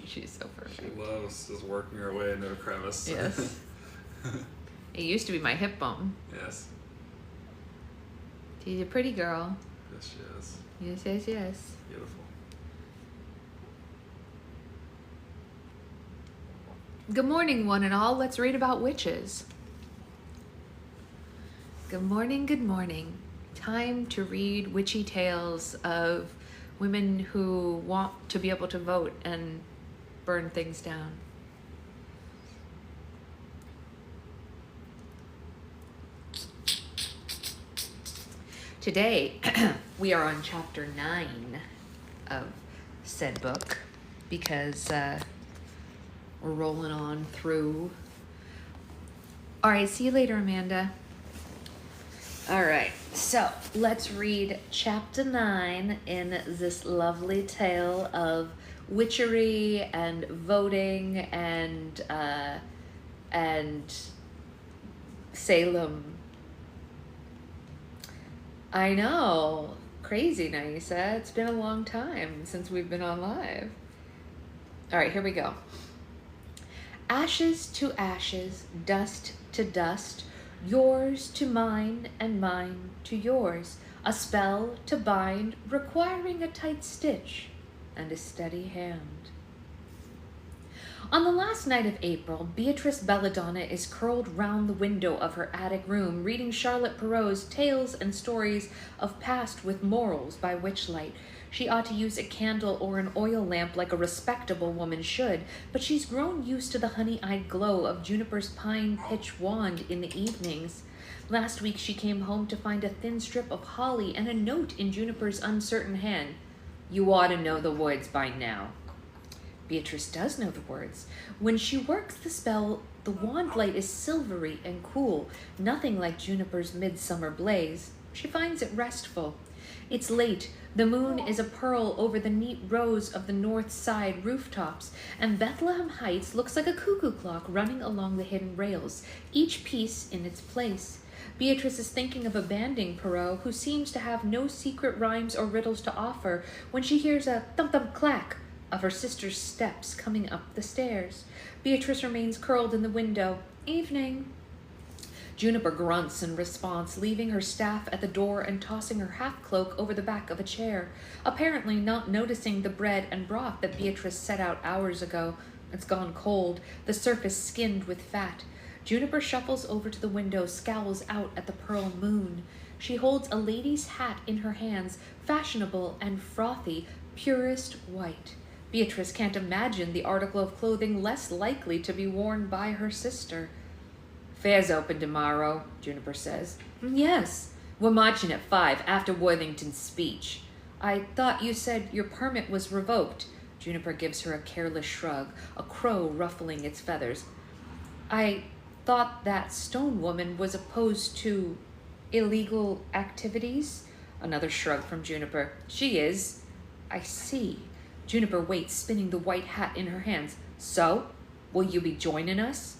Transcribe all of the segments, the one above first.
She's so perfect. She loves just working her way into a crevice. Yes. It used to be my hip bone. Yes. She's a pretty girl. Yes, she is. Yes, yes, yes. Beautiful. Good morning, one and all. Let's read about witches. Good morning, good morning. Time to read witchy tales of women who want to be able to vote and burn things down. Today, we are on chapter 9 of said book because we're rolling on through. All right, see you later, Amanda. All right, so let's read chapter 9 in this lovely tale of witchery and voting and Salem. I know, crazy, Naisa. It's been a long time since we've been on live. All right, here we go. Ashes to ashes, dust to dust, yours to mine and mine to yours, a spell to bind requiring a tight stitch and a steady hand. On the last night of April, Beatrice Belladonna is curled round the window of her attic room, reading Charlotte Perrault's Tales and Stories of Past with Morals by Witchlight. She ought to use a candle or an oil lamp like a respectable woman should, but she's grown used to the honey-eyed glow of Juniper's pine pitch wand in the evenings. Last week she came home to find a thin strip of holly and a note in Juniper's uncertain hand. You ought to know the words by now. Beatrice does know the words. When she works the spell, the wand light is silvery and cool, nothing like Juniper's midsummer blaze. She finds it restful. It's late. The moon is a pearl over the neat rows of the north side rooftops, and Bethlehem Heights looks like a cuckoo clock running along the hidden rails, each piece in its place. Beatrice is thinking of abandoning Perrault, who seems to have no secret rhymes or riddles to offer, when she hears a thump-thump-clack of her sister's steps coming up the stairs. Beatrice remains curled in the window. Evening. Juniper grunts in response, leaving her staff at the door and tossing her half-cloak over the back of a chair, apparently not noticing the bread and broth that Beatrice set out hours ago. It's gone cold, the surface skinned with fat. Juniper shuffles over to the window, scowls out at the pearl moon. She holds a lady's hat in her hands, fashionable and frothy, purest white. Beatrice can't imagine the article of clothing less likely to be worn by her sister. Fair's open tomorrow, Juniper says. Yes, we're marching at 5 after Worthington's speech. I thought you said your permit was revoked. Juniper gives her a careless shrug, a crow ruffling its feathers. I thought that stone woman was opposed to illegal activities. Another shrug from Juniper. She is. I see. Juniper waits, spinning the white hat in her hands. So, will you be joining us?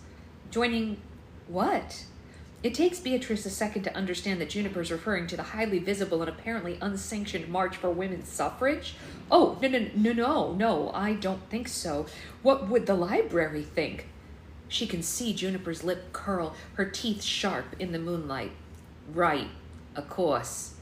Joining what? It takes Beatrice a second to understand that Juniper is referring to the highly visible and apparently unsanctioned March for Women's Suffrage. Oh, no, I don't think so. What would the library think? She can see Juniper's lip curl, her teeth sharp in the moonlight. Right, of course.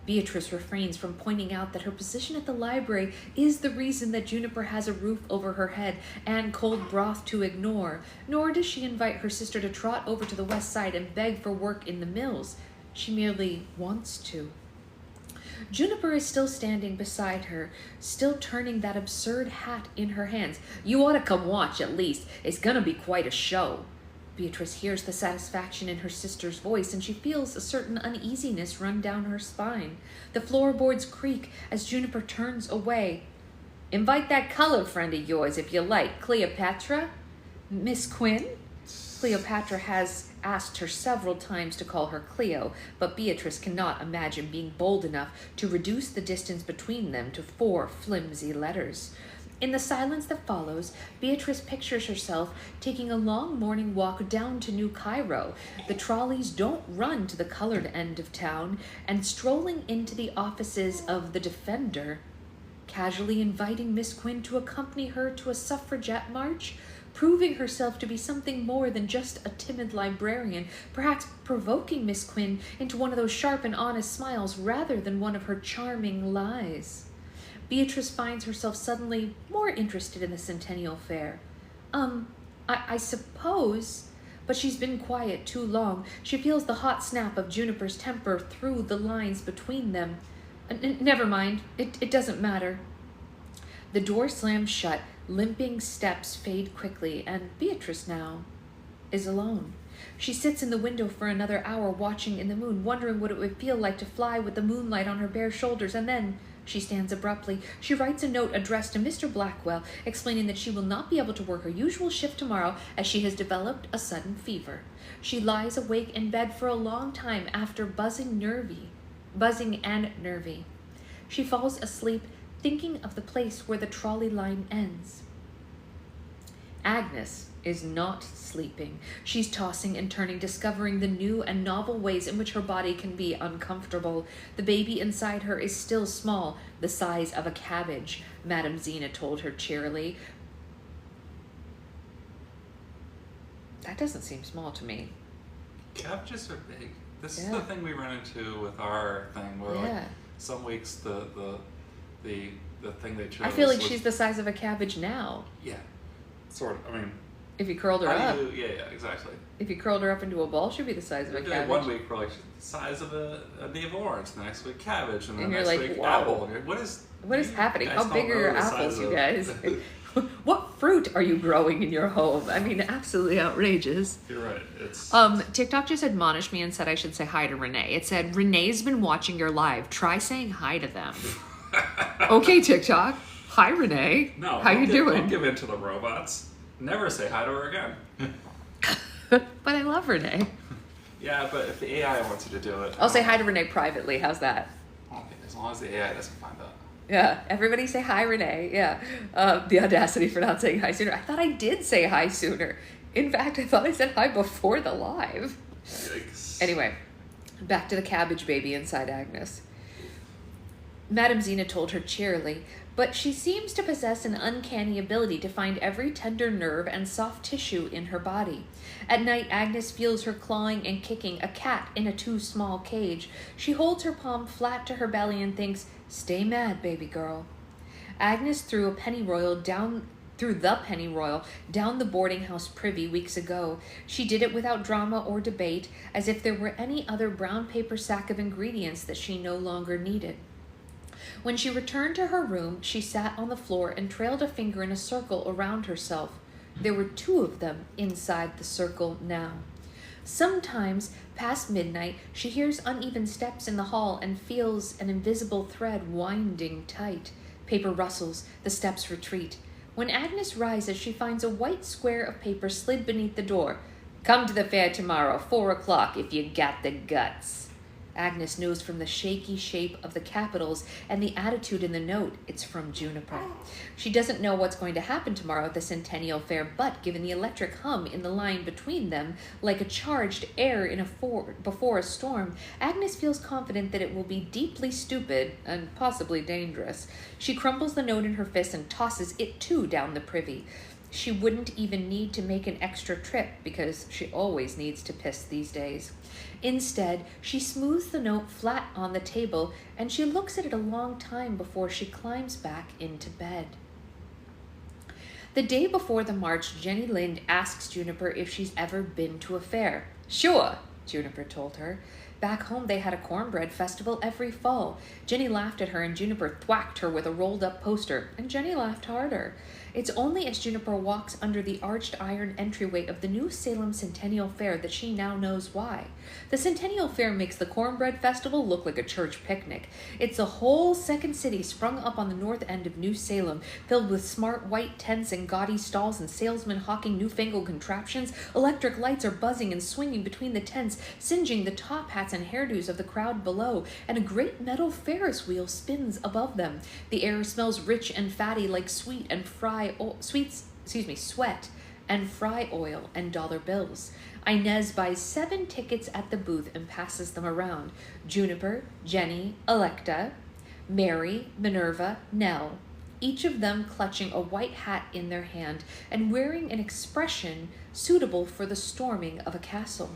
Beatrice refrains from pointing out that her position at the library is the reason that Juniper has a roof over her head and cold broth to ignore, nor does she invite her sister to trot over to the west side and beg for work in the mills. She merely wants to. Juniper is still standing beside her, still turning that absurd hat in her hands. You ought to come watch, at least. It's gonna be quite a show. Beatrice hears the satisfaction in her sister's voice, and she feels a certain uneasiness run down her spine. The floorboards creak as Juniper turns away. Invite that colored friend of yours if you like, Cleopatra. Miss Quinn? Cleopatra has asked her several times to call her Cleo, but Beatrice cannot imagine being bold enough to reduce the distance between them to 4 flimsy letters. In the silence that follows, Beatrice pictures herself taking a long morning walk down to New Cairo. The trolleys don't run to the colored end of town, and strolling into the offices of the Defender. casually inviting Miss Quinn to accompany her to a suffragette march, proving herself to be something more than just a timid librarian, perhaps provoking Miss Quinn into one of those sharp and honest smiles rather than one of her charming lies. Beatrice finds herself suddenly more interested in the Centennial Fair. I suppose, but she's been quiet too long. She feels the hot snap of Juniper's temper through the lines between them. Never mind, it doesn't matter. The door slams shut, limping steps fade quickly, and Beatrice now is alone. She sits in the window for another hour, watching in the moon, wondering what it would feel like to fly with the moonlight on her bare shoulders, and then she stands abruptly. She writes a note addressed to Mr. Blackwell, explaining that she will not be able to work her usual shift tomorrow as she has developed a sudden fever. She lies awake in bed for a long time after buzzing and nervy. She falls asleep thinking of the place where the trolley line ends. Agnes is not sleeping. She's tossing and turning, discovering the new and novel ways in which her body can be uncomfortable. The baby inside her is still small, the size of a cabbage, Madame Zena told her cheerily. That doesn't seem small to me. Cabbages are big. This is the thing we run into with our thing, where like some weeks the thing they chose. I feel like she's the size of a cabbage now. Yeah, sort of. I mean, if you curled her up. Yeah, exactly. If you curled her up into a ball, she'd be the size of a cabbage. One week we're like the size of a navel orange, the next week cabbage, and then you're next like, week wow. apple. What is happening? How big are your apples, you guys? What fruit are you growing in your home? I mean, absolutely outrageous. You're right. It's TikTok just admonished me and said I should say hi to Renee. It said, Renee's been watching your live. Try saying hi to them. Okay, TikTok. Hi, Renee. No. How you doing? Don't give in to the robots. Never say hi to her again. But I love Renee. Yeah, but if the AI wants you to do it... I'll say hi to Renee privately. How's that? Okay, as long as the AI doesn't find out. Yeah, everybody say hi, Renee. Yeah. The audacity for not saying hi sooner. I thought I did say hi sooner. In fact, I thought I said hi before the live. Yikes. Anyway, back to the cabbage baby inside Agnes. Madame Zena told her cheerily, but she seems to possess an uncanny ability to find every tender nerve and soft tissue in her body. At night, Agnes feels her clawing and kicking a cat in a too small cage. She holds her palm flat to her belly and thinks, "Stay mad, baby girl." Agnes threw the pennyroyal down the boarding house privy weeks ago. She did it without drama or debate, as if there were any other brown paper sack of ingredients that she no longer needed. When she returned to her room, she sat on the floor and trailed a finger in a circle around herself. There were 2 of them inside the circle now. Sometimes, past midnight, she hears uneven steps in the hall and feels an invisible thread winding tight. Paper rustles, the steps retreat. When Agnes rises, she finds a white square of paper slid beneath the door. "Come to the fair tomorrow, 4 o'clock, if you got the guts." Agnes knows from the shaky shape of the capitals and the attitude in the note it's from Juniper. She doesn't know what's going to happen tomorrow at the Centennial Fair, but given the electric hum in the line between them, like a charged air before a storm, Agnes feels confident that it will be deeply stupid and possibly dangerous. She crumbles the note in her fist and tosses it too down the privy. She wouldn't even need to make an extra trip because she always needs to piss these days. Instead, she smooths the note flat on the table and she looks at it a long time before she climbs back into bed. The day before the march, Jenny Lind asks Juniper if she's ever been to a fair. "Sure," Juniper told her. Back home, they had a cornbread festival every fall. Jenny laughed at her and Juniper thwacked her with a rolled-up poster, and Jenny laughed harder. It's only as Juniper walks under the arched iron entryway of the New Salem Centennial Fair that she now knows why. The Centennial Fair makes the Cornbread Festival look like a church picnic. It's a whole second city sprung up on the north end of New Salem, filled with smart white tents and gaudy stalls and salesmen hawking newfangled contraptions. Electric lights are buzzing and swinging between the tents, singeing the top hats and hairdos of the crowd below, and a great metal Ferris wheel spins above them. The air smells rich and fatty like sweat and fry oil and dollar bills. Inez buys 7 tickets at the booth and passes them around. Juniper, Jenny, Electa, Mary, Minerva, Nell, each of them clutching a white hat in their hand and wearing an expression suitable for the storming of a castle.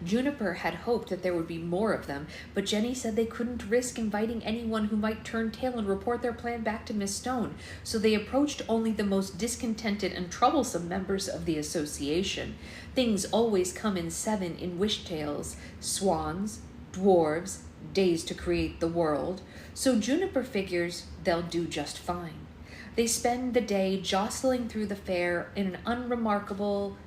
Juniper had hoped that there would be more of them, but Jenny said they couldn't risk inviting anyone who might turn tail and report their plan back to Miss Stone, so they approached only the most discontented and troublesome members of the association. Things always come in 7 in wish tales: swans, dwarves, days to create the world, so Juniper figures they'll do just fine. They spend the day jostling through the fair in an unremarkable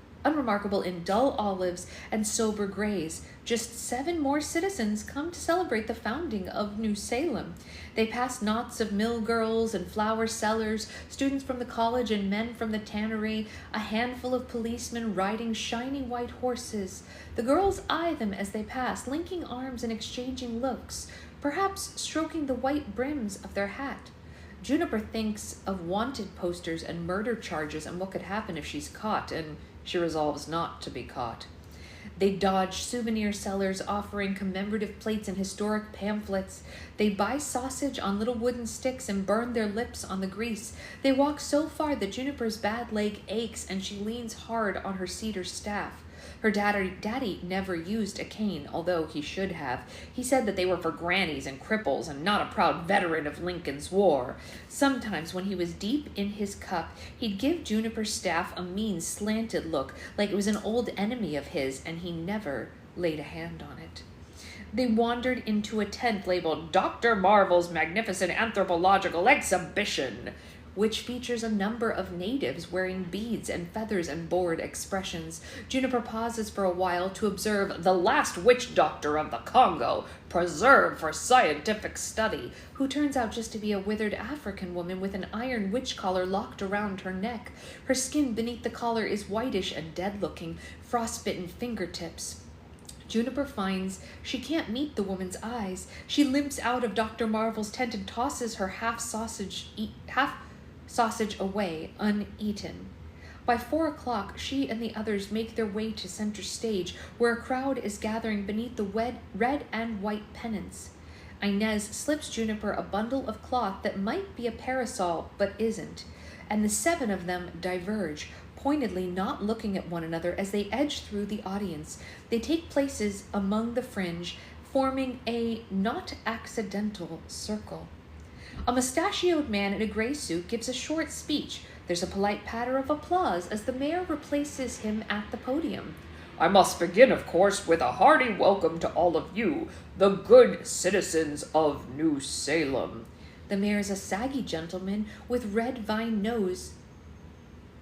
in dull olives and sober grays. Just 7 more citizens come to celebrate the founding of New Salem. They pass knots of mill girls and flower sellers, students from the college and men from the tannery, a handful of policemen riding shiny white horses. The girls eye them as they pass, linking arms and exchanging looks, perhaps stroking the white brims of their hat. Juniper thinks of wanted posters and murder charges and what could happen if she's caught, and she resolves not to be caught. They dodge souvenir sellers offering commemorative plates and historic pamphlets. They buy sausage on little wooden sticks and burn their lips on the grease. They walk so far that Juniper's bad leg aches and she leans hard on her cedar staff. Her daddy never used a cane, although he should have. He said that they were for grannies and cripples and not a proud veteran of Lincoln's War. Sometimes when he was deep in his cup, he'd give Juniper's staff a mean, slanted look, like it was an old enemy of his, and he never laid a hand on it. They wandered into a tent labeled Dr. Marvel's Magnificent Anthropological Exhibition, which features a number of natives wearing beads and feathers and bored expressions. Juniper pauses for a while to observe the last witch doctor of the Congo, preserved for scientific study, who turns out just to be a withered African woman with an iron witch collar locked around her neck. Her skin beneath the collar is whitish and dead-looking, frostbitten fingertips. Juniper finds she can't meet the woman's eyes. She limps out of Dr. Marvel's tent and tosses her half sausage away, uneaten. By 4 o'clock, she and the others make their way to center stage, where a crowd is gathering beneath the red and white pennants. Inez slips Juniper a bundle of cloth that might be a parasol, but isn't, and the 7 of them diverge, pointedly not looking at one another as they edge through the audience. They take places among the fringe, forming a not accidental circle. A mustachioed man in a gray suit gives a short speech. There's a polite patter of applause as the mayor replaces him at the podium. I must begin, of course, with a hearty welcome to all of you, the good citizens of New Salem. The mayor is a saggy gentleman with red vine nose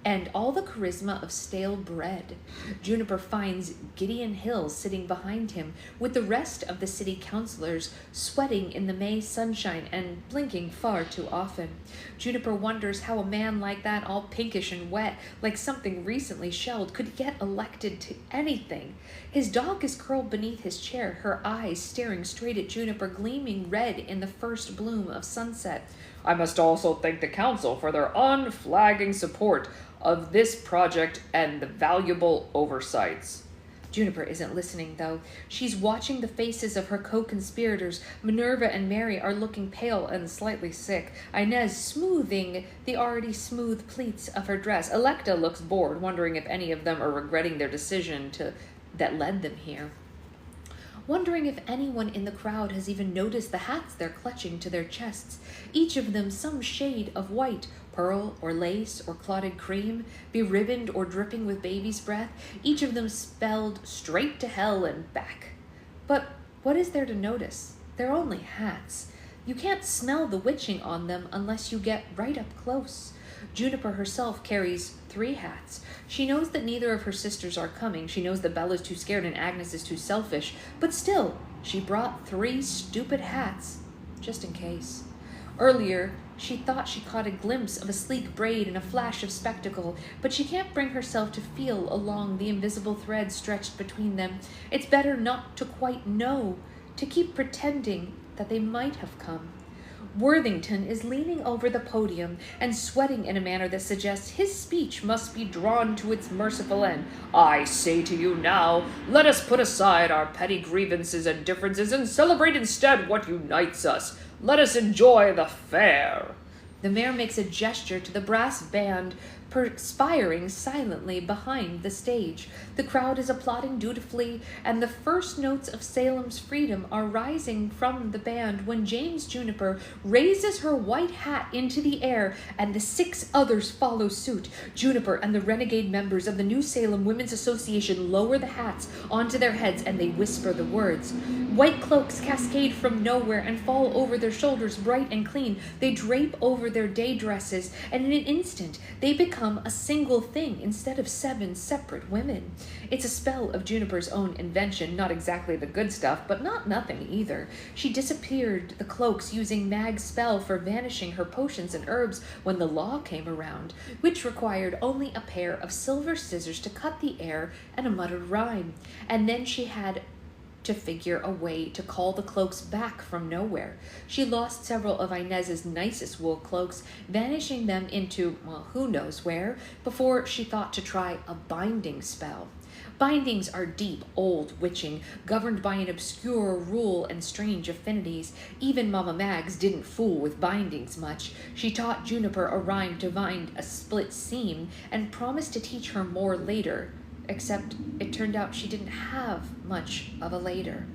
and all the charisma of stale bread. Juniper finds Gideon Hill sitting behind him, with the rest of the city councilors sweating in the May sunshine and blinking far too often. Juniper wonders how a man like that, all pinkish and wet, like something recently shelled, could get elected to anything. His dog is curled beneath his chair, her eyes staring straight at Juniper, gleaming red in the first bloom of sunset. I must also thank the council for their unflagging support of this project and the valuable oversights. Juniper isn't listening, though. She's watching the faces of her co-conspirators. Minerva and Mary are looking pale and slightly sick, Inez smoothing the already smooth pleats of her dress. Electa looks bored, wondering if any of them are regretting their decision that led them here. Wondering if anyone in the crowd has even noticed the hats they're clutching to their chests, each of them some shade of white, pearl or lace or clotted cream, beribboned or dripping with baby's breath, each of them spelled straight to hell and back. But what is there to notice? They're only hats. You can't smell the witching on them unless you get right up close. Juniper herself carries 3 hats. She knows that neither of her sisters are coming. She knows that Bella's too scared and Agnes is too selfish. But still, she brought 3 stupid hats, just in case. Earlier, she thought she caught a glimpse of a sleek braid and a flash of spectacle, but she can't bring herself to feel along the invisible thread stretched between them. It's better not to quite know, to keep pretending that they might have come. Worthington is leaning over the podium and sweating in a manner that suggests his speech must be drawn to its merciful end. I say to you now, let us put aside our petty grievances and differences and celebrate instead what unites us. Let us enjoy the fair. The mayor makes a gesture to the brass band perspiring silently behind the stage. The crowd is applauding dutifully, and the first notes of Salem's freedom are rising from the band when James Juniper raises her white hat into the air, and the 6 others follow suit. Juniper and the renegade members of the New Salem Women's Association lower the hats onto their heads, and they whisper the words. White cloaks cascade from nowhere and fall over their shoulders bright and clean. They drape over their day dresses, and in an instant they become a single thing instead of 7 separate women. It's a spell of Juniper's own invention, not exactly the good stuff, but not nothing either. She disappeared the cloaks using Mag's spell for vanishing her potions and herbs when the law came around, which required only a pair of silver scissors to cut the air and a muttered rhyme. And then she had to figure a way to call the cloaks back from nowhere. She lost several of Inez's nicest wool cloaks, vanishing them into, well, who knows where, before she thought to try a binding spell. Bindings are deep, old witching, governed by an obscure rule and strange affinities. Even Mama Mags didn't fool with bindings much. She taught Juniper a rhyme to bind a split seam and promised to teach her more later. Except it turned out she didn't have much of a later.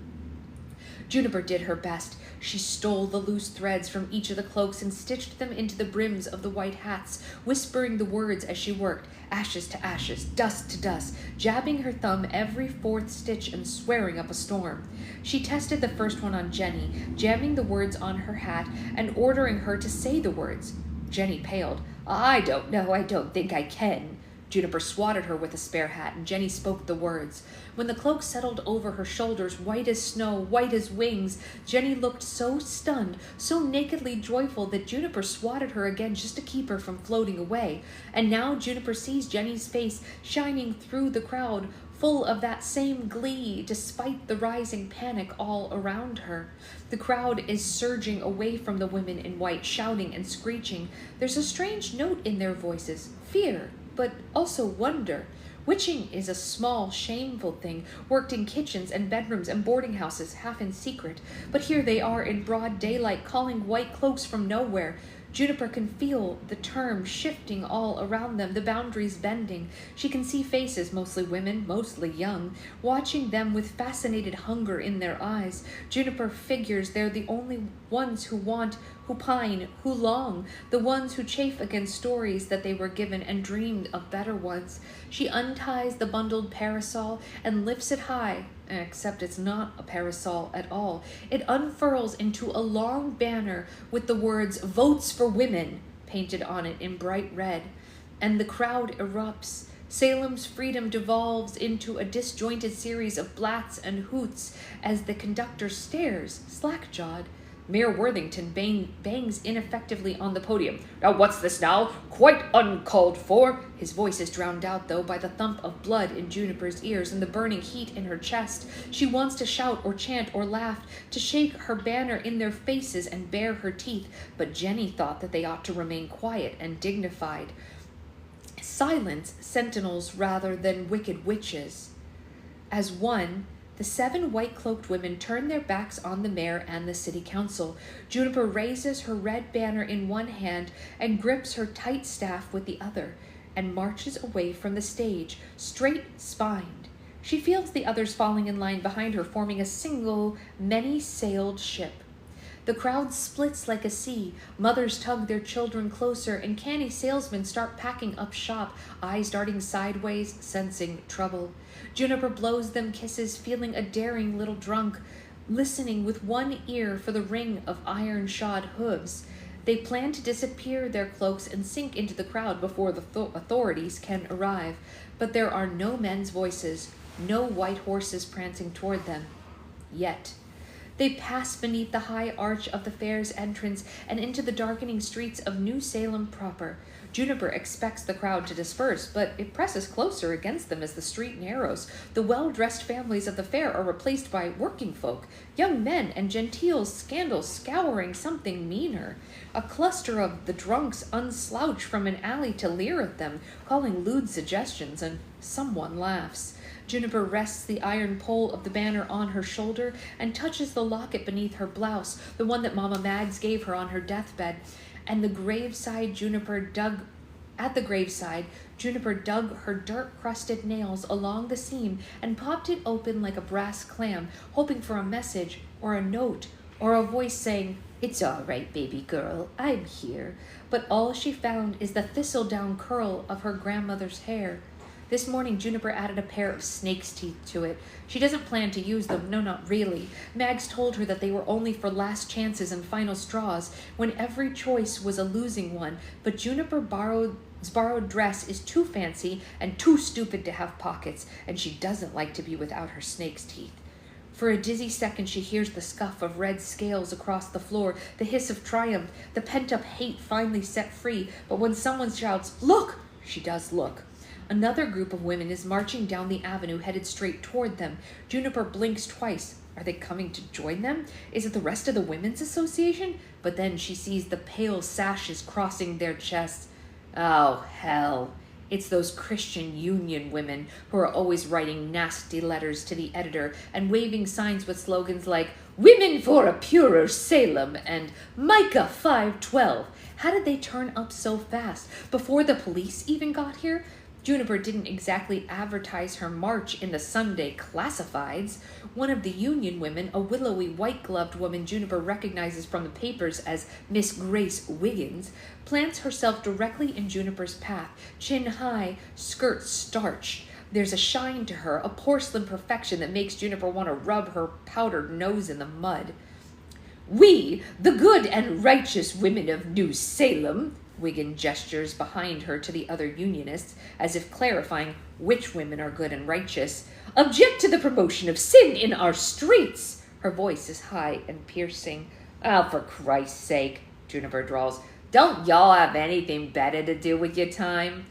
Juniper did her best. She stole the loose threads from each of the cloaks and stitched them into the brims of the white hats, whispering the words as she worked, ashes to ashes, dust to dust, jabbing her thumb every 4th stitch and swearing up a storm. She tested the first one on Jenny, jamming the words on her hat and ordering her to say the words. Jenny paled. I don't know, I don't think I can. Juniper swatted her with a spare hat, and Jenny spoke the words. When the cloak settled over her shoulders, white as snow, white as wings, Jenny looked so stunned, so nakedly joyful that Juniper swatted her again just to keep her from floating away. And now Juniper sees Jenny's face shining through the crowd, full of that same glee, despite the rising panic all around her. The crowd is surging away from the women in white, shouting and screeching. There's a strange note in their voices, fear, but also wonder. Witching is a small, shameful thing, worked in kitchens and bedrooms and boarding houses, half in secret. But here they are in broad daylight, calling white cloaks from nowhere. Juniper can feel the term shifting all around them, the boundaries bending. She can see faces, mostly women, mostly young, watching them with fascinated hunger in their eyes. Juniper figures they're the only ones who want, who pine, who long, the ones who chafe against stories that they were given and dreamed of better ones. She unties the bundled parasol and lifts it high, except it's not a parasol at all. It unfurls into a long banner with the words, Votes for Women, painted on it in bright red. And the crowd erupts. Salem's freedom devolves into a disjointed series of blats and hoots as the conductor stares, slack-jawed. Mayor Worthington bangs ineffectively on the podium. Now what's this now? Quite uncalled for. His voice is drowned out, though, by the thump of blood in Juniper's ears and the burning heat in her chest. She wants to shout or chant or laugh, to shake her banner in their faces and bare her teeth, but Jenny thought that they ought to remain quiet and dignified. Silence sentinels rather than wicked witches. As one, the 7 white-cloaked women turn their backs on the mayor and the city council. Juniper raises her red banner in one hand and grips her tight staff with the other, and marches away from the stage, straight-spined. She feels the others falling in line behind her, forming a single, many-sailed ship. The crowd splits like a sea. Mothers tug their children closer, and canny salesmen start packing up shop, eyes darting sideways, sensing trouble. Juniper blows them kisses, feeling a daring little drunk, listening with one ear for the ring of iron-shod hooves. They plan to disappear their cloaks and sink into the crowd before the authorities can arrive, but there are no men's voices, no white horses prancing toward them. Yet. They pass beneath the high arch of the fair's entrance and into the darkening streets of New Salem proper. Juniper expects the crowd to disperse, but it presses closer against them as the street narrows. The well-dressed families of the fair are replaced by working folk, young men and gentiles scandal scouring something meaner. A cluster of the drunks unslouch from an alley to leer at them, calling lewd suggestions, and someone laughs. Juniper rests the iron pole of the banner on her shoulder and touches the locket beneath her blouse, the one that Mama Mags gave her on her deathbed, and at the graveside, Juniper dug her dirt-crusted nails along the seam and popped it open like a brass clam, hoping for a message or a note or a voice saying, "It's all right, baby girl, I'm here." But all she found is the thistledown curl of her grandmother's hair. This morning, Juniper added a pair of snake's teeth to it. She doesn't plan to use them, no, not really. Mags told her that they were only for last chances and final straws, when every choice was a losing one, but Juniper's borrowed dress is too fancy and too stupid to have pockets, and she doesn't like to be without her snake's teeth. For a dizzy second, she hears the scuff of red scales across the floor, the hiss of triumph, the pent-up hate finally set free, but when someone shouts, "Look!" she does look. Another group of women is marching down the avenue, headed straight toward them. Juniper blinks twice. Are they coming to join them? Is it the rest of the Women's Association? But then she sees the pale sashes crossing their chests. Oh, hell. It's those Christian Union women who are always writing nasty letters to the editor and waving signs with slogans like "Women for a Purer Salem" and "Micah 5:12. How did they turn up so fast? Before the police even got here? Juniper didn't exactly advertise her march in the Sunday classifieds. One of the Union women, a willowy, white-gloved woman Juniper recognizes from the papers as Miss Grace Wiggins, plants herself directly in Juniper's path, chin high, skirt starched. There's a shine to her, a porcelain perfection that makes Juniper want to rub her powdered nose in the mud. "We, the good and righteous women of New Salem," Wiggin gestures behind her to the other Unionists, as if clarifying which women are good and righteous, "object to the promotion of sin in our streets." Her voice is high and piercing. "Oh, for Christ's sake," Juniper drawls, "don't y'all have anything better to do with your time?"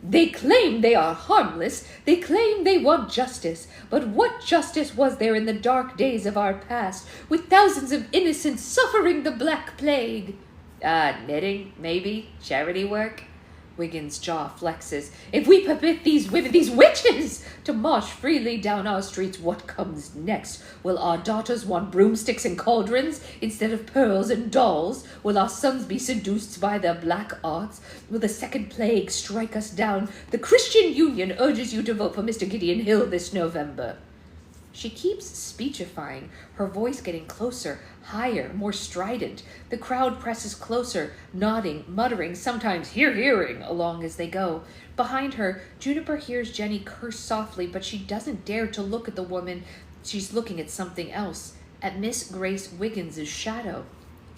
"They claim they are harmless. They claim they want justice. But what justice was there in the dark days of our past, with thousands of innocents suffering the Black Plague?" Knitting, maybe? Charity work?" Wiggins' jaw flexes. "If we permit these women, these witches, to march freely down our streets, what comes next? Will our daughters want broomsticks and cauldrons instead of pearls and dolls? Will our sons be seduced by their black arts? Will the second plague strike us down? The Christian Union urges you to vote for Mr. Gideon Hill this November." She keeps speechifying, her voice getting closer, higher, more strident. The crowd presses closer, nodding, muttering, sometimes hearing along as they go. Behind her, Juniper hears Jenny curse softly, but she doesn't dare to look at the woman. She's looking at something else, at Miss Grace Wiggins' shadow.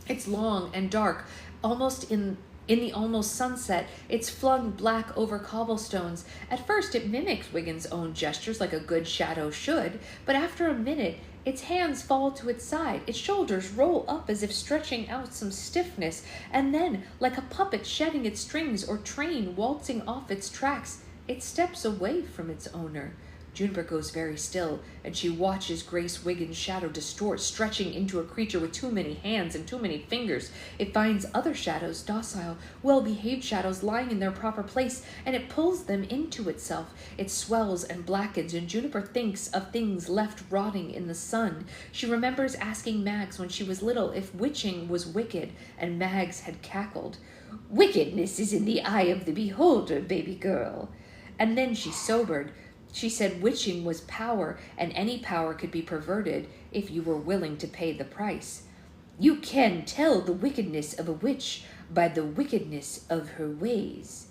It's long and dark, almost in the almost sunset. It's flung black over cobblestones. At first, it mimics Wiggins' own gestures like a good shadow should, but after a minute, its hands fall to its side, its shoulders roll up as if stretching out some stiffness, and then, like a puppet shedding its strings or train waltzing off its tracks, it steps away from its owner. Juniper goes very still, and she watches Grace Wiggins' shadow distort, stretching into a creature with too many hands and too many fingers. It finds other shadows, docile, well-behaved shadows lying in their proper place, and it pulls them into itself. It swells and blackens, and Juniper thinks of things left rotting in the sun. She remembers asking Mags when she was little if witching was wicked, and Mags had cackled. "Wickedness is in the eye of the beholder, baby girl." And then she sobered. She said witching was power, and any power could be perverted if you were willing to pay the price. "You can tell the wickedness of a witch by the wickedness of her ways."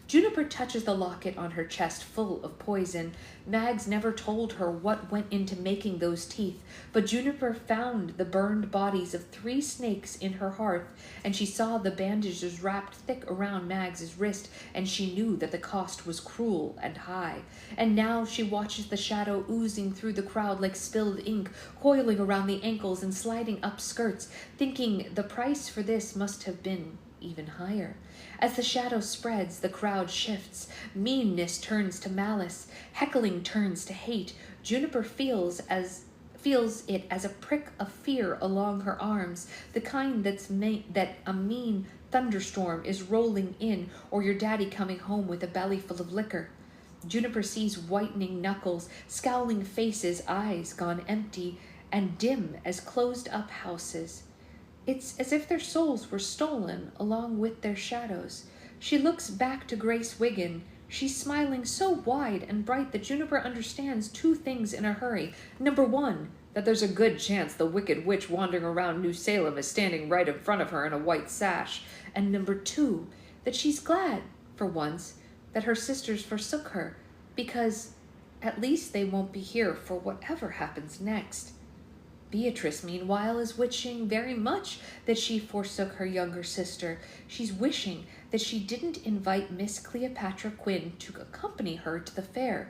Juniper touches the locket on her chest full of poison. Mags never told her what went into making those teeth, but Juniper found the burned bodies of 3 snakes in her hearth, and she saw the bandages wrapped thick around Mags's wrist, and she knew that the cost was cruel and high. And now she watches the shadow oozing through the crowd like spilled ink, coiling around the ankles and sliding up skirts, thinking the price for this must have been even higher. As the shadow spreads, the crowd shifts. Meanness turns to malice. Heckling turns to hate. Juniper feels it as a prick of fear along her arms, the kind that a mean thunderstorm is rolling in, or your daddy coming home with a belly full of liquor. Juniper sees whitening knuckles, scowling faces, eyes gone empty and dim as closed-up houses. It's as if their souls were stolen along with their shadows. She looks back to Grace Wiggin. She's smiling so wide and bright that Juniper understands two things in a hurry. Number one, that there's a good chance the wicked witch wandering around New Salem is standing right in front of her in a white sash. And number two, that she's glad, for once, that her sisters forsook her, because at least they won't be here for whatever happens next. Beatrice, meanwhile, is wishing very much that she forsook her younger sister. She's wishing that she didn't invite Miss Cleopatra Quinn to accompany her to the fair.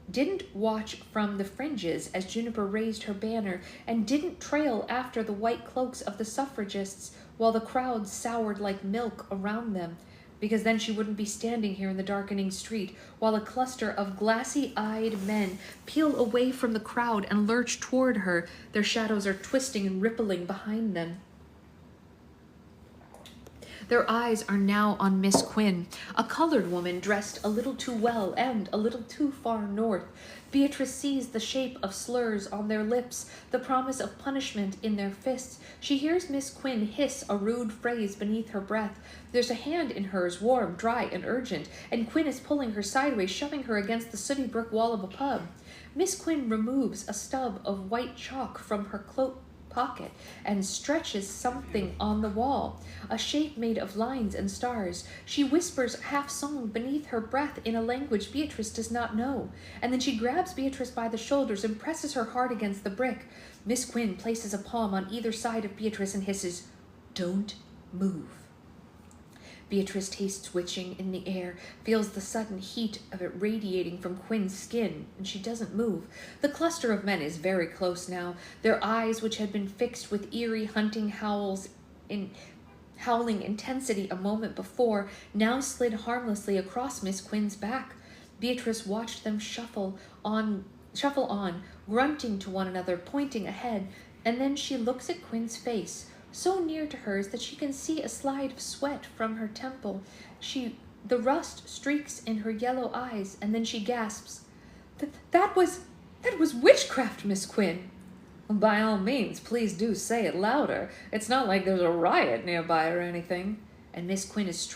Didn't watch from the fringes as Juniper raised her banner, and didn't trail after the white cloaks of the suffragists while the crowd soured like milk around them, because then she wouldn't be standing here in the darkening street while a cluster of glassy-eyed men peel away from the crowd and lurch toward her. Their shadows are twisting and rippling behind them. Their eyes are now on Miss Quinn, a colored woman dressed a little too well and a little too far north. Beatrice sees the shape of slurs on their lips, the promise of punishment in their fists. She hears Miss Quinn hiss a rude phrase beneath her breath. There's a hand in hers, warm, dry, and urgent, and Quinn is pulling her sideways, shoving her against the sooty brick wall of a pub. Miss Quinn removes a stub of white chalk from her cloak pocket and stretches something on the wall, a shape made of lines and stars. She whispers half-song beneath her breath in a language Beatrice does not know, and then she grabs Beatrice by the shoulders and presses her hard against the brick. Miss Quinn places a palm on either side of Beatrice and hisses, "Don't move." Beatrice tastes witching in the air, feels the sudden heat of it radiating from Quinn's skin, and she doesn't move. The cluster of men is very close now. Their eyes, which had been fixed with eerie hunting howling intensity a moment before, now slid harmlessly across Miss Quinn's back. Beatrice watched them shuffle on, grunting to one another, pointing ahead, and then she looks at Quinn's face, so near to hers that she can see a slide of sweat from her temple. The rust streaks in her yellow eyes, and then she gasps, That was witchcraft, Miss Quinn." "By all means, please do say it louder. It's not like there's a riot nearby or anything." And Miss Quinn is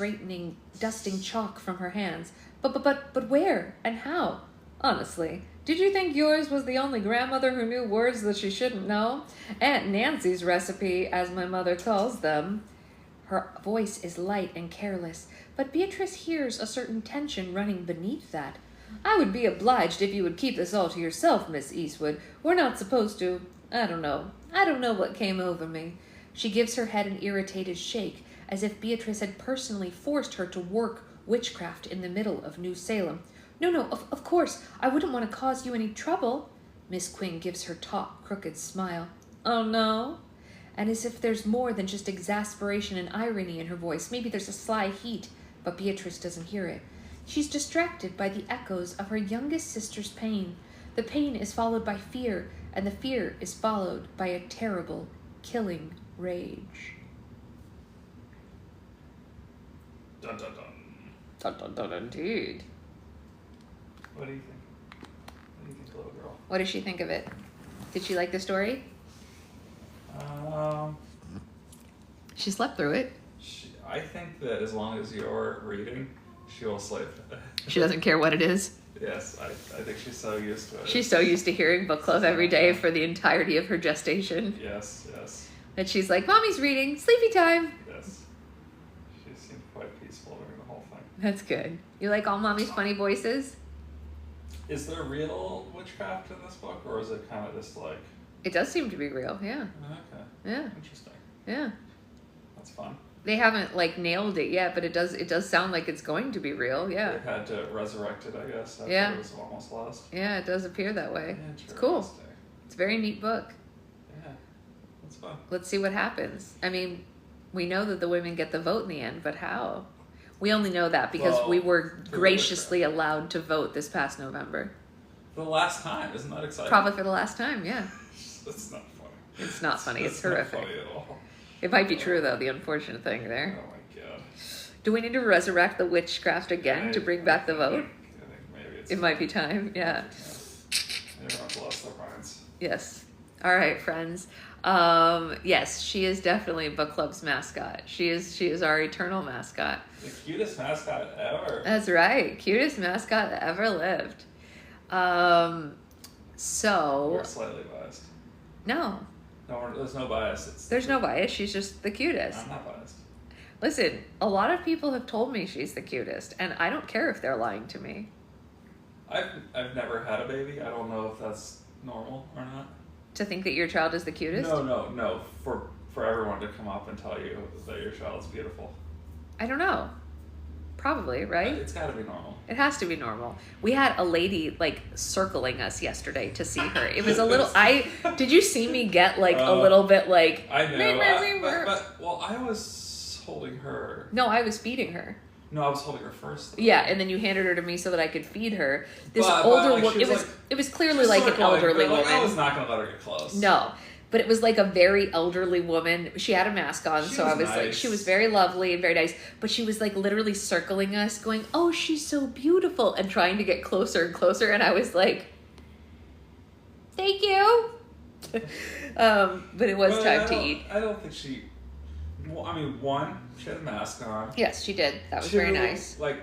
dusting chalk from her hands. But where and how? Honestly, did you think yours was the only grandmother who knew words that she shouldn't know? Aunt Nancy's recipe, as my mother calls them. Her voice is light and careless, but Beatrice hears a certain tension running beneath that. "I would be obliged if you would keep this all to yourself, Miss Eastwood. We're not supposed to. I don't know what came over me." She gives her head an irritated shake, as if Beatrice had personally forced her to work witchcraft in the middle of New Salem. No, of course, I wouldn't want to cause you any trouble." Miss Quinn gives her taut, crooked smile. "Oh, no?" And as if there's more than just exasperation and irony in her voice, maybe there's a sly heat, but Beatrice doesn't hear it. She's distracted by the echoes of her youngest sister's pain. The pain is followed by fear, and the fear is followed by a terrible, killing rage. Dun dun dun. Dun dun dun, indeed. What do you think? What do you think, little girl? What did she think of it? Did she like the story? She slept through it. I think that as long as you're reading, she will sleep. She doesn't care what it is. Yes, I think she's so used to it. She's so used to hearing book club every day for the entirety of her gestation. Yes. That she's like, "Mommy's reading, sleepy time." Yes. She seemed quite peaceful during the whole thing. That's good. You like all Mommy's funny voices? Is there real witchcraft in this book, or is it kind of just like... It does seem to be real, yeah. Okay. Yeah. Interesting. Yeah. That's fun. They haven't nailed it yet, but it does sound like it's going to be real, yeah. They had to resurrect it, I guess, after Yeah. it was almost lost. Yeah, it does appear that way. It's cool. It's a very neat book. Yeah, that's fun. Let's see what happens. I mean, we know that the women get the vote in the end, but how? We only know that because we were graciously allowed to vote this past November. For the last time, isn't that exciting? Probably for the last time, yeah. That's not funny. It's not funny, it's horrific. Not funny at all. It might be true, though, the unfortunate thing there. Oh my god. Do we need to resurrect the witchcraft again to bring back the vote? I think maybe It might be time, yeah. Everyone's lost their minds. Yes. All right, friends. Yes, she is definitely book club's mascot. She is our eternal mascot. The cutest mascot ever. That's right. Cutest mascot that ever lived. So We're slightly biased. No, there's no bias. There's no bias. She's just the cutest. I'm not biased. Listen, a lot of people have told me she's the cutest, and I don't care if they're lying to me. I've never had a baby. I don't know if that's normal or not. To think that your child is the cutest? No. For everyone to come up and tell you that your child's beautiful. I don't know. Probably, right? It's got to be normal. It has to be normal. We had a lady like circling us yesterday to see her. It was a little. Did you see me get like a little bit like? I know. But I was holding her. No, I was feeding her. No, I was holding her first. Though. Yeah, and then you handed her to me so that I could feed her. This older woman. It was clearly like an elderly woman. I was not gonna let her get close. No. But it was like a very elderly woman. She had a mask on, so I was nice. Like, she was very lovely and very nice. But she was like literally circling us, going, "Oh, she's so beautiful," and trying to get closer and closer. And I was like, "Thank you." But it was time to eat. I don't think she. Well, I mean, one, she had a mask on. Yes, she did. That was very nice. Like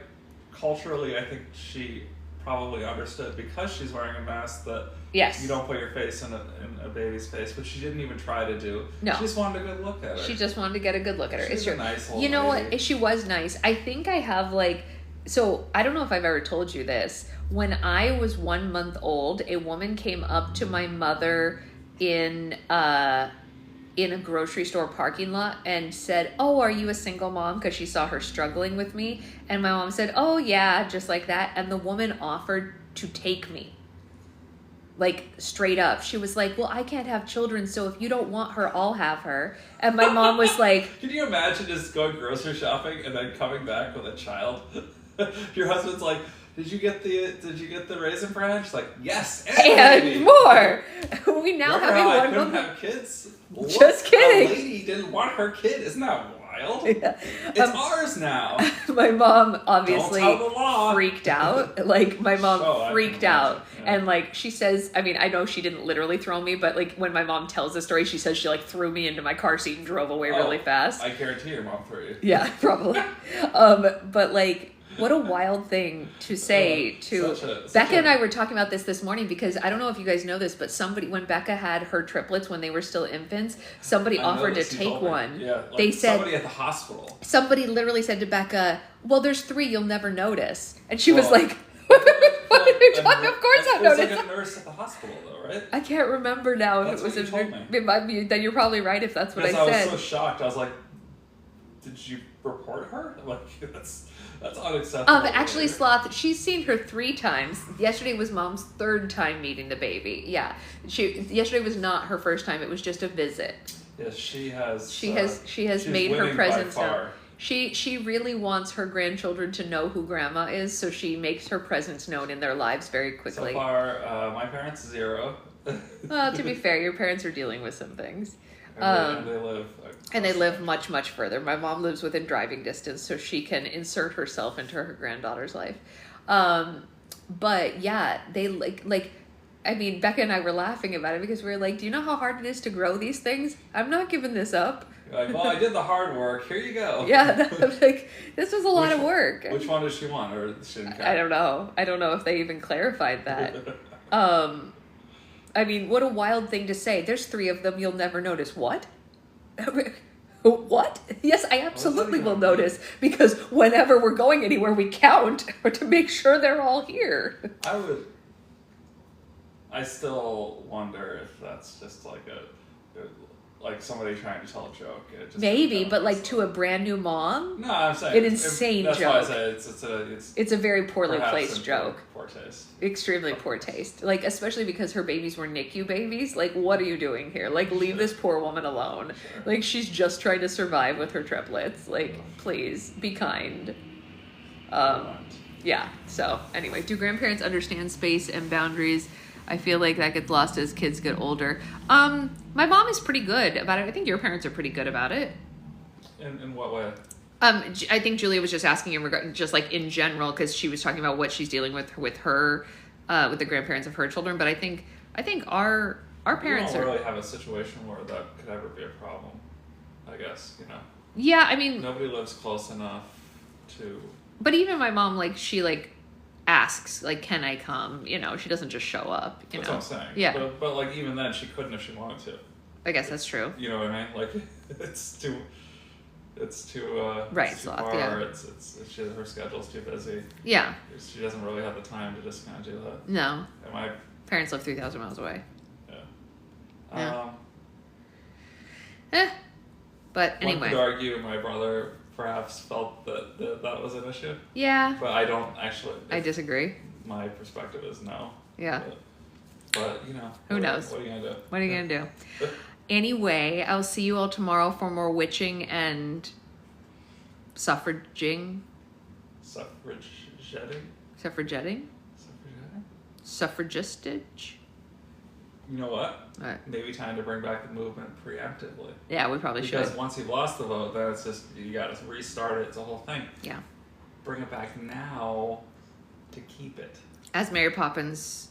culturally, I think she probably understood because she's wearing a mask that. Yes. You don't put your face in a baby's face, but she didn't even try to do. No. She just wanted a good look at her. She just wanted to get a good look at her. She's a nice old You know lady. what? She was nice. I think I have like, so I don't know if I've ever told you this. When I was 1 month old, a woman came up to my mother in a grocery store parking lot and said, "Oh, are you a single mom?" Because she saw her struggling with me. And my mom said, "Oh, yeah," just like that. And the woman offered to take me. Like straight up. She was like, "Well, I can't have children, so if you don't want her, I'll have her." And my mom was like, "Can you imagine just going grocery shopping and then coming back with a child?" Your husband's like, Did you get the Raisin Bran? She's like, "Yes, and more." We now Remember have how a I couldn't have kids? Just kidding. A lady didn't want her kid. Isn't that wild? Yeah. It's ours now. My mom obviously Don't tell the law. freaked out. Like my mom freaked out. Yeah. And like she says, I mean, I know she didn't literally throw me, but like when my mom tells the story, she says she like threw me into my car seat and drove away really fast. I guarantee your mom threw you. Yeah, probably. But like, what a wild thing to say Becca and I were talking about this morning because I don't know if you guys know this, but when Becca had her triplets when they were still infants, somebody offered to take one. Yeah, like they said somebody at the hospital. Somebody literally said to Becca, "Well, there's 3, you'll never notice." And she was like, "What are you talking? Of course I noticed." It was like a nurse at the hospital though, right? I can't remember now if it was it might be, then you're probably right if that's what I said. I was so shocked. I was like, "Did you report her?" Like That's unacceptable. Actually, Sloth, she's seen her 3 times. Yesterday was Mom's 3rd time meeting the baby. Yeah, yesterday was not her first time. It was just a visit. Yes, she has. She has made her presence known. She really wants her grandchildren to know who Grandma is, so she makes her presence known in their lives very quickly. So far, my parents 0. Well, to be fair, your parents are dealing with some things. And they live much, much further. My mom lives within driving distance, so she can insert herself into her granddaughter's life. But yeah, they I mean, Becca and I were laughing about it because we were like, "Do you know how hard it is to grow these things? I'm not giving this up." You're like, "Well, I did the hard work. Here you go." Yeah, like this was a lot of work. Which one does she want, or she didn't care? I don't know. I don't know if they even clarified that. I mean, what a wild thing to say. There's 3 of them. You'll never notice. What? What? Yes, I absolutely will notice because whenever we're going anywhere, we count to make sure they're all here. I still wonder if that's just like like somebody trying to tell a joke. Maybe, but like to a brand new mom? No, I'm saying an insane joke. That's why I say it's a very poorly placed joke. Poor taste. Extremely poor taste. Like, especially because her babies were NICU babies. Like, what are you doing here? Like, leave this poor woman alone. Sure. Like, she's just trying to survive with her triplets. Like, please, be kind. Yeah, so, anyway, do grandparents understand space and boundaries? I feel like that gets lost as kids get older. My mom is pretty good about it. I think your parents are pretty good about it. In what way? I think Julia was just asking in regard, just like in general, because she was talking about what she's dealing with the grandparents of her children. But I think our Our parents don't really have a situation where that could ever be a problem, I guess, you know. Yeah, I mean... Nobody lives close enough to... But even my mom, like, she, like, asks, like, can I come? You know, she doesn't just show up, you know. That's what I'm saying. Yeah. But, like, even then, she couldn't if she wanted to. I guess that's true. You know what I mean? Like, it's too right, it's too far. Yeah. Her schedule's too busy. Yeah. She doesn't really have the time to just kind of do that. No. And my parents live 3,000 miles away. Yeah. But anyway. One could argue my brother perhaps felt that was an issue. Yeah. But I don't actually. I disagree. My perspective is no. Yeah. But you know. Who knows? What are you gonna do? What are you gonna do? Anyway, I'll see you all tomorrow for more witching and suffraging. Suffragetting? Suffragetting? Suffragistage? You know what? What? Maybe time to bring back the movement preemptively. Yeah, we probably should. Because once you've lost the vote, then it's just, you gotta restart it. It's a whole thing. Yeah. Bring it back now to keep it. As Mary Poppins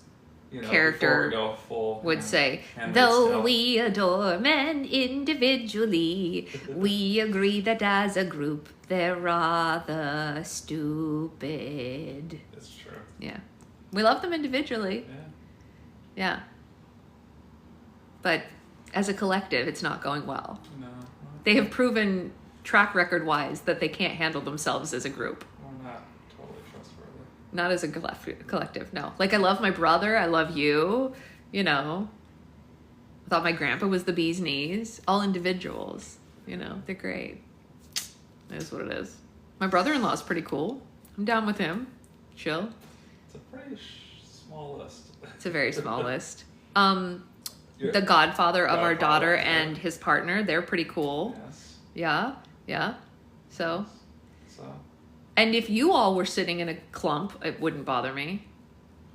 You know, character before we go full, would say, Handmaid's though Tale. we adore men individually, we agree that as a group they're rather stupid. It's true. Yeah. We love them individually. Yeah. Yeah. But as a collective, it's not going well. No. They have proven track record wise that they can't handle themselves as a group. We're not totally trustworthy. Not as a collective, no. Like, I love my brother. I love you. You know. I thought my grandpa was the bee's knees. All individuals. You know, they're great. It is what it is. My brother-in-law is pretty cool. I'm down with him. Chill. It's a pretty small list. It's a very small list. Yeah. The godfather of our daughter yeah. and his partner, they're pretty cool. Yes. Yeah, yeah. So, So, and if you all were sitting in a clump, it wouldn't bother me.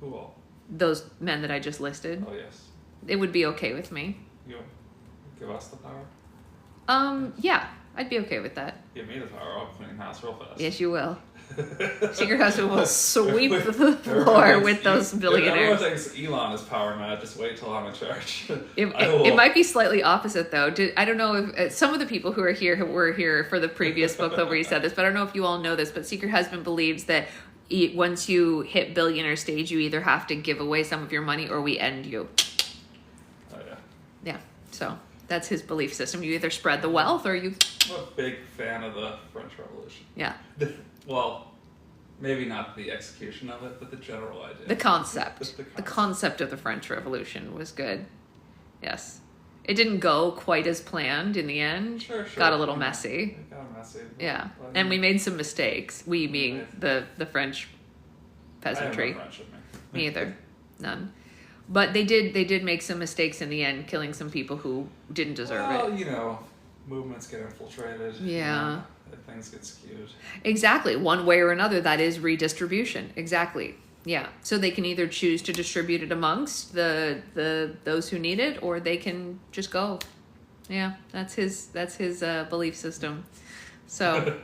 who all? Those men that I just listed, Oh, yes. it would be okay with me. You give us the power? Yeah, I'd be okay with that. Give me the power. I'll clean the house real fast. Yes, you will. Secret Husband will sweep the floor with those billionaires. Everyone thinks Elon is power mad. Just wait till I'm in charge. It might be slightly opposite, though. I don't know if some of the people who were here for the previous book club where you said this, but I don't know if you all know this, but Secret Husband believes that once you hit billionaire stage, you either have to give away some of your money or we end you. Oh, yeah. Yeah, so that's his belief system. You either spread the wealth or you... I'm a big fan of the French Revolution. Yeah. Well, maybe not the execution of it, but the general idea. The concept. The concept of the French Revolution was good. Yes. It didn't go quite as planned in the end. Sure. Got a little messy. It got messy. Yeah. And we made some mistakes. We being the French peasantry. I have no French in me. Me either. None. But they did make some mistakes in the end, killing some people who didn't deserve it. Well, you know, movements get infiltrated. Yeah. You know, things get skewed. Exactly. One way or another, that is redistribution. Exactly. Yeah. So they can either choose to distribute it amongst those who need it, or they can just go. Yeah, that's his belief system. So,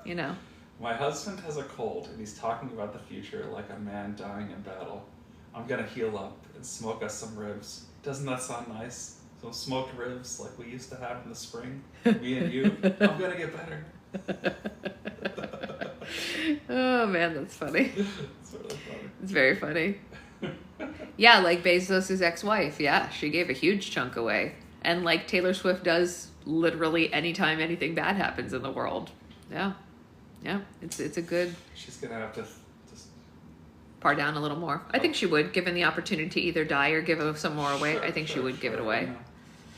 you know. My husband has a cold, and he's talking about the future like a man dying in battle. I'm gonna heal up and smoke us some ribs. Doesn't that sound nice? Some smoked ribs like we used to have in the spring. Me and you. I'm gonna get better. Oh man, that's funny. It's really funny. It's very funny. Yeah, like Bezos' ex-wife. Yeah, she gave a huge chunk away. And like Taylor Swift does literally anytime anything bad happens in the world. Yeah. Yeah, it's a good... She's gonna have to just... Par down a little more. I think she would, given the opportunity to either die or give some more away. Sure, I think she would give it away. You know,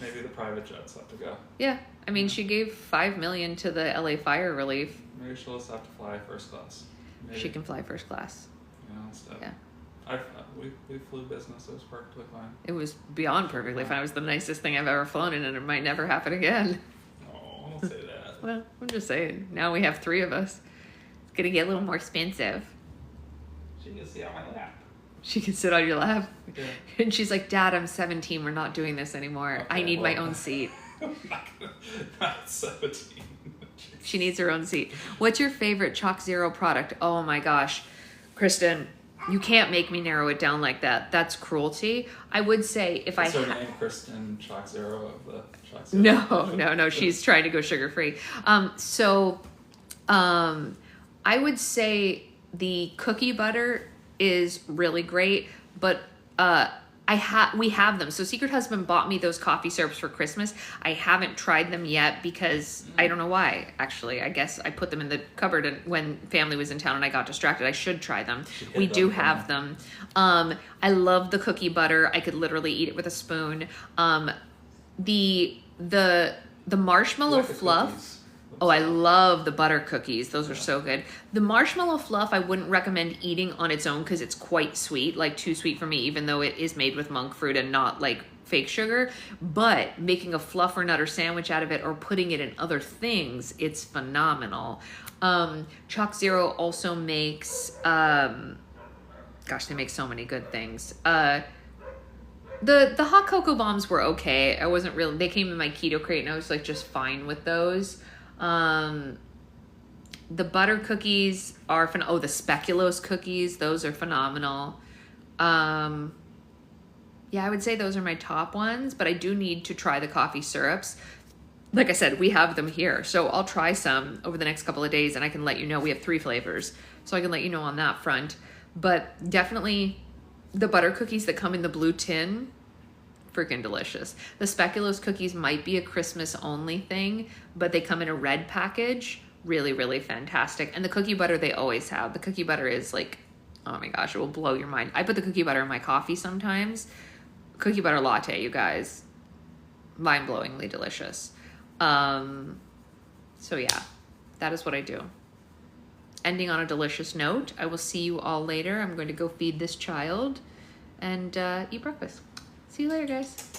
maybe the private jets have to go. Yeah, I mean, she gave $5 million to the LA fire relief. Maybe she'll just have to fly first class. Maybe. She can fly first class. You know, instead. Yeah. We flew business. It was perfectly fine. It was beyond perfectly fine. It was the nicest thing I've ever flown in, and it might never happen again. Oh, don't say that. Well, I'm just saying. Now we have 3 of us. It's gonna get a little more expensive. She can sit on my lap. She can sit on your lap. Yeah. And she's like, Dad, I'm 17. We're not doing this anymore. Okay, I need my own seat. Not 17. She needs her own seat. What's your favorite Chalk Zero product? Oh my gosh. Kristen, You can't make me narrow it down like that. That's cruelty. I would say if What's I her name? Kristen Chalk Zero of the Chalk Zero. No. She's trying to go sugar free. I would say the cookie butter is really great, but we have them. So Secret Husband bought me those coffee syrups for Christmas. I haven't tried them yet because I don't know why. Actually, I guess I put them in the cupboard and when family was in town and I got distracted. I should try them. We do have them. I love the cookie butter. I could literally eat it with a spoon. The marshmallow fluff. Cookies. Oh, I love the butter cookies. Those are so good. The marshmallow fluff, I wouldn't recommend eating on its own because it's quite sweet, like too sweet for me, even though it is made with monk fruit and not like fake sugar. But making a fluff or nutter sandwich out of it or putting it in other things, it's phenomenal. Chalk Zero also makes, gosh, they make so many good things. The hot cocoa bombs were okay. I wasn't really, they came in my keto crate and I was like just fine with those. The butter cookies are the speculoos cookies, those are phenomenal. Yeah, I would say those are my top ones, but I do need to try the coffee syrups. Like I said, we have them here, so I'll try some over the next couple of days and I can let you know. We have 3 flavors, so I can let you know on that front. But definitely the butter cookies that come in the blue tin, freaking delicious. The speculoos cookies might be a Christmas only thing, but they come in a red package. Really, really fantastic. And the cookie butter they always have. The cookie butter is like, oh my gosh, it will blow your mind. I put the cookie butter in my coffee sometimes. Cookie butter latte, you guys. Mind-blowingly delicious. So yeah, that is what I do. Ending on a delicious note, I will see you all later. I'm going to go feed this child and eat breakfast. See you later, guys.